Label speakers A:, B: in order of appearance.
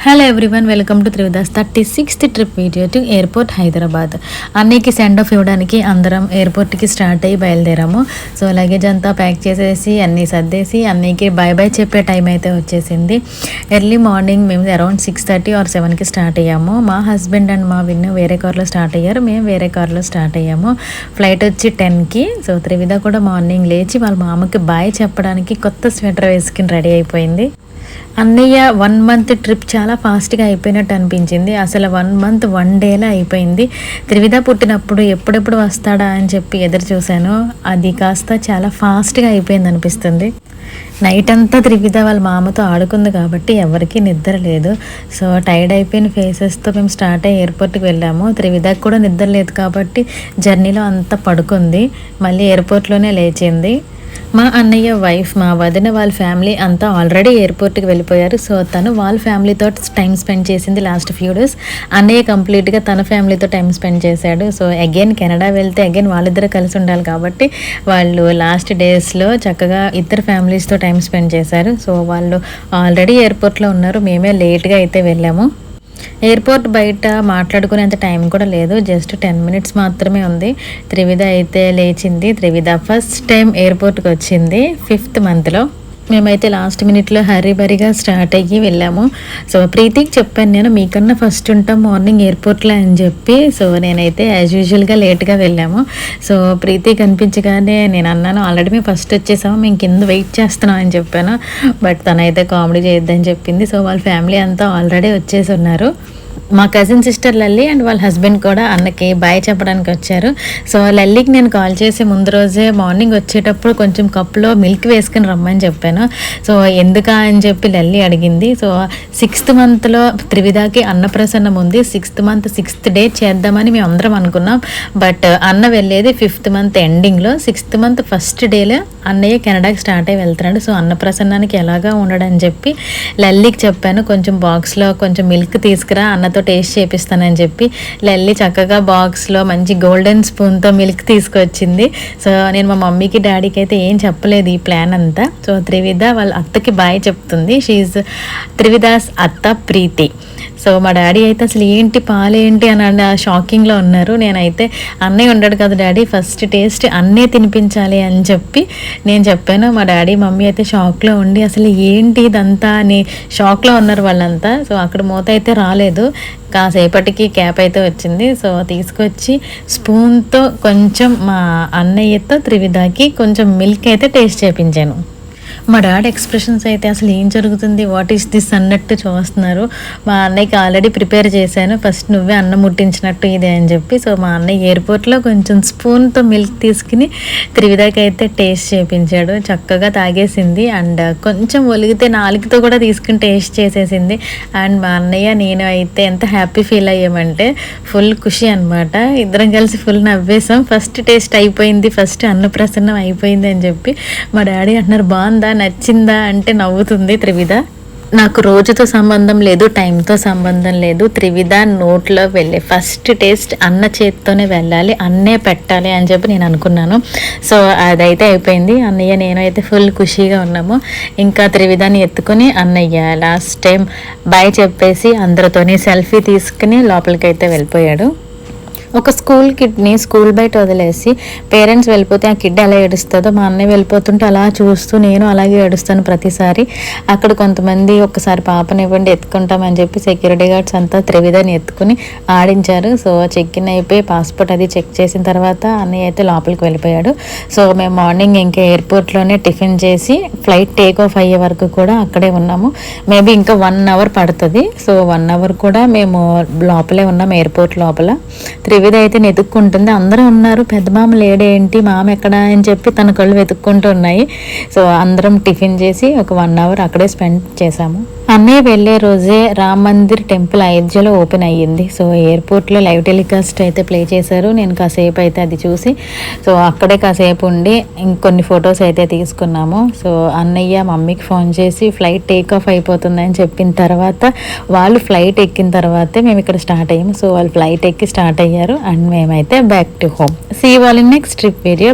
A: Hello everyone, welcome to త్రివిదాస్ 36th trip video to airport Hyderabad. అన్నయ్యకి send of ఇవ్వడానికి అందరం ఎయిర్పోర్ట్కి స్టార్ట్ అయ్యి బయలుదేరాము. సో లగేజ్ అంతా ప్యాక్ చేసేసి అన్నీ సర్దేసి అన్నయ్యకి బాయ్ బాయ్ చెప్పే టైం అయితే వచ్చేసింది. ఎర్లీ మార్నింగ్ మేము అరౌండ్ 6:30 or 7కి స్టార్ట్ అయ్యాము. మా హస్బెండ్ అండ్ మా విన్ను వేరే కార్లో స్టార్ట్ అయ్యారు, మేము వేరే కార్లో స్టార్ట్ అయ్యాము. ఫ్లైట్ వచ్చి 10కి. సో త్రివిద కూడా మార్నింగ్ లేచి వాళ్ళ మామకి బాయ్ చెప్పడానికి కొత్త స్వెటర్ వేసుకుని రెడీ అయిపోయింది. అన్నయ్య 1 month ట్రిప్ చాలా ఫాస్ట్గా అయిపోయినట్టు అనిపించింది. అసలు 1 month 1 dayలో అయిపోయింది. త్రివిధ పుట్టినప్పుడు ఎప్పుడెప్పుడు వస్తాడా అని చెప్పి ఎదురు చూశాను. అది కాస్త చాలా ఫాస్ట్గా అయిపోయింది అనిపిస్తుంది. నైట్ అంతా త్రివిధ వాళ్ళ మామతో ఆడుకుంది కాబట్టి ఎవరికి నిద్ర లేదు. సో టైర్డ్ అయిపోయిన ఫేసెస్తో మేము స్టార్ట్ అయ్యి ఎయిర్పోర్ట్కి వెళ్ళాము. త్రివిధకు కూడా నిద్ర లేదు కాబట్టి జర్నీలో అంతా పడుకుంది, మళ్ళీ ఎయిర్పోర్ట్లోనే లేచింది. మా అన్నయ్య వైఫ్, మా వదిన వాళ్ళ ఫ్యామిలీ అంతా ఆల్రెడీ ఎయిర్పోర్ట్కి వెళ్ళిపోయారు. సో తను వాళ్ళ ఫ్యామిలీతో టైం స్పెండ్ చేసింది లాస్ట్ ఫ్యూ డేస్. అన్నయ్య కంప్లీట్గా తన ఫ్యామిలీతో టైం స్పెండ్ చేశాడు. సో అగైన్ కెనడా వెళ్తే అగైన్ వాళ్ళిద్దరు కలిసి ఉండాలి కాబట్టి వాళ్ళు లాస్ట్ డేస్లో చక్కగా ఇద్దరు ఫ్యామిలీస్తో టైం స్పెండ్ చేశారు. సో వాళ్ళు ఆల్రెడీ ఎయిర్పోర్ట్లో ఉన్నారు, మేమే లేట్గా అయితే వెళ్ళాము. ఎయిర్పోర్ట్ బయట మాట్లాడుకునేంత టైం కూడా లేదు, జస్ట్ 10 minutes మాత్రమే ఉంది. త్రివిధ అయితే లేచింది. త్రివిధ ఫస్ట్ టైం ఎయిర్పోర్ట్కి వచ్చింది 5th monthలో. మేమైతే లాస్ట్ మినిట్లో హరీబరీగా స్టార్ట్ అయ్యి వెళ్ళాము. సో ప్రీతికి చెప్పాను నేను, మీకన్నా ఫస్ట్ ఉంటాం మార్నింగ్ ఎయిర్పోర్ట్లో అని చెప్పి. సో నేనైతే యాజ్ యూజువల్గా లేట్గా వెళ్ళాము. సో ప్రీతి కనిపించగానే నేను అన్నాను, ఆల్రెడీ మేము ఫస్ట్ వచ్చేసాము, మేము కింద వెయిట్ చేస్తున్నాం అని చెప్పాను. బట్ తనైతే కామెడీ చేయొద్దని చెప్పింది. సో వాళ్ళ ఫ్యామిలీ అంతా ఆల్రెడీ వచ్చేసి ఉన్నారు. మా కజిన్ సిస్టర్ లల్లి అండ్ వాళ్ళ హస్బెండ్ కూడా అన్నకి బాయ్ చెప్పడానికి వచ్చారు. సో లల్లికి నేను కాల్ చేసి ముందు రోజే మార్నింగ్ వచ్చేటప్పుడు కొంచెం కప్పులో మిల్క్ వేసుకుని రమ్మని చెప్పాను. సో ఎందుకా అని చెప్పి లల్లి అడిగింది. సో 6th monthలో త్రివిధకి అన్నప్రసన్నం ఉంది. 6th month 6th day చేద్దామని మేము అందరం అనుకున్నాం. బట్ అన్న వెళ్ళేది 5th month ఎండింగ్లో. 6th month 1st dayలో అన్నయ్య కెనడాకి స్టార్ట్ అయ్యి వెళ్తున్నాడు. సో అన్నప్రసన్నానికి ఎలాగా ఉండడని చెప్పి లల్లికి చెప్పాను, కొంచెం బాక్స్లో కొంచెం మిల్క్ తీసుకురా, అన్నతో టేస్ట్ చేపిస్తానని చెప్పి లల్లి చక్కగా బాక్స్లో మంచి గోల్డెన్ స్పూన్తో మిల్క్ తీసుకొచ్చింది. సో నేను మా మమ్మీకి డాడీకి అయితే ఏం చెప్పలేదు ఈ ప్లాన్ అంతా. సో త్రివిధ వాళ్ళ అత్తకి బాయ్ చెప్తుంది. షీఈ్ త్రివిధాస్ అత్త ప్రీతి. సో మా డాడీ అయితే అసలు ఏంటి పాలేంటి అని షాకింగ్లో ఉన్నారు. నేనైతే అన్నయ్య ఉండడు కదా డాడీ, ఫస్ట్ టేస్ట్ అన్నే తినిపించాలి అని చెప్పి నేను చెప్పాను. మా డాడీ మమ్మీ అయితే షాక్లో ఉండి అసలు ఏంటి ఇదంతా అని షాక్లో ఉన్నారు వాళ్ళంతా. సో అక్కడ మూత అయితే రాలేదు, కాసేపటికి క్యాప్ అయితే వచ్చింది. సో తీసుకొచ్చి స్పూన్తో కొంచెం మా అన్నయ్యతో త్రివిధకి కొంచెం మిల్క్ అయితే టేస్ట్ చేయించాను. మా డాడీ ఎక్స్ప్రెషన్స్ అయితే అసలు ఏం జరుగుతుంది, వాట్ ఈస్ దిస్ అన్నట్టు చూస్తున్నారు. మా అన్నయ్యకి ఆల్రెడీ ప్రిపేర్ చేశాను, ఫస్ట్ నువ్వే అన్నం ముట్టించినట్టు ఇదే అని చెప్పి. సో మా అన్నయ్య ఎయిర్పోర్ట్లో కొంచెం స్పూన్తో మిల్క్ తీసుకుని త్రివిధకి అయితే టేస్ట్ చేయించాడు. చక్కగా తాగేసింది అండ్ కొంచెం ఒలిగితే నాలుగుతో కూడా తీసుకుని టేస్ట్ చేసేసింది. అండ్ మా అన్నయ్య నేను అయితే ఎంత హ్యాపీ ఫీల్ అయ్యామంటే ఫుల్ ఖుషి అనమాట. ఇద్దరం కలిసి ఫుల్ నవ్వేసాం. ఫస్ట్ టేస్ట్ అయిపోయింది, ఫస్ట్ అన్నప్రసన్నం అయిపోయింది అని చెప్పి. మా డాడీ అంటున్నారు బాగుందా, నచ్చిందా అంటే నవ్వుతుంది త్రివిధ. నాకు రోజుతో సంబంధం లేదు, టైంతో సంబంధం లేదు. త్రివిధ నోట్లో వెళ్ళే ఫస్ట్ టేస్ట్ అన్న చేతితోనే వెళ్ళాలి, అన్నే పెట్టాలి అని చెప్పి నేను అనుకున్నాను. సో అదైతే అయిపోయింది. అన్నయ్య నేను అయితే ఫుల్ ఖుషీగా ఉన్నాము. ఇంకా త్రివిధని ఎత్తుకొని అన్నయ్య లాస్ట్ టైం బాయ్ చెప్పేసి అందరితోని సెల్ఫీ తీసుకుని లోపలికి అయితే వెళ్ళిపోయాడు. ఒక స్కూల్ కిడ్ని స్కూల్ బయట వదిలేసి పేరెంట్స్ వెళ్ళిపోతే ఆ కిడ్ ఎలా ఏడుస్తుందో మా అన్నయ్య వెళ్ళిపోతుంటే అలా చూస్తూ నేను అలాగే ఏడుస్తాను ప్రతిసారి. అక్కడ కొంతమంది ఒకసారి పాపనివ్వండి ఎత్తుకుంటామని చెప్పి సెక్యూరిటీ గార్డ్స్ అంతా త్రివిధని ఎత్తుకుని ఆడించారు. సో చెక్ ఇన్ అయిపోయి పాస్పోర్ట్ అది చెక్ చేసిన తర్వాత అన్నయ్య అయితే లోపలికి వెళ్ళిపోయాడు. సో మేము మార్నింగ్ ఇంకా ఎయిర్పోర్ట్లోనే టిఫిన్ చేసి ఫ్లైట్ టేక్ ఆఫ్ అయ్యే వరకు కూడా అక్కడే ఉన్నాము. మేబీ ఇంకా 1 hour పడుతుంది. సో 1 hour కూడా మేము లోపలే ఉన్నాము ఎయిర్పోర్ట్ లోపల. త్రివిధ అయితే వెతుక్కుంటుంది, అందరూ ఉన్నారు, పెద్ద మామ లేడేంటి, మామ ఎక్కడ అని చెప్పి తన కళ్ళు వెతుక్కుంటూ ఉన్నాయి. సో అందరం టిఫిన్ చేసి ఒక 1 hour అక్కడే స్పెండ్ చేశాము. అన్నయ్య వెళ్ళే రోజే రామ్ మందిర్ టెంపుల్ అయోధ్యలో ఓపెన్ అయ్యింది. సో ఎయిర్పోర్ట్లో లైవ్ టెలికాస్ట్ అయితే ప్లే చేశారు. నేను కాసేపు అయితే అది చూసి సో అక్కడే కాసేపు ఉండి ఇంకొన్ని ఫొటోస్ అయితే తీసుకున్నాము. సో అన్నయ్య మమ్మీకి ఫోన్ చేసి ఫ్లైట్ టేక్ ఆఫ్ అయిపోతుందని చెప్పిన తర్వాత వాళ్ళు ఫ్లైట్ ఎక్కిన తర్వాతే మేము ఇక్కడ స్టార్ట్ అయ్యాము. సో వాళ్ళు ఫ్లైట్ ఎక్కి స్టార్ట్ అయ్యారు అండ్ మేమైతే back to home. See you all in next trip video.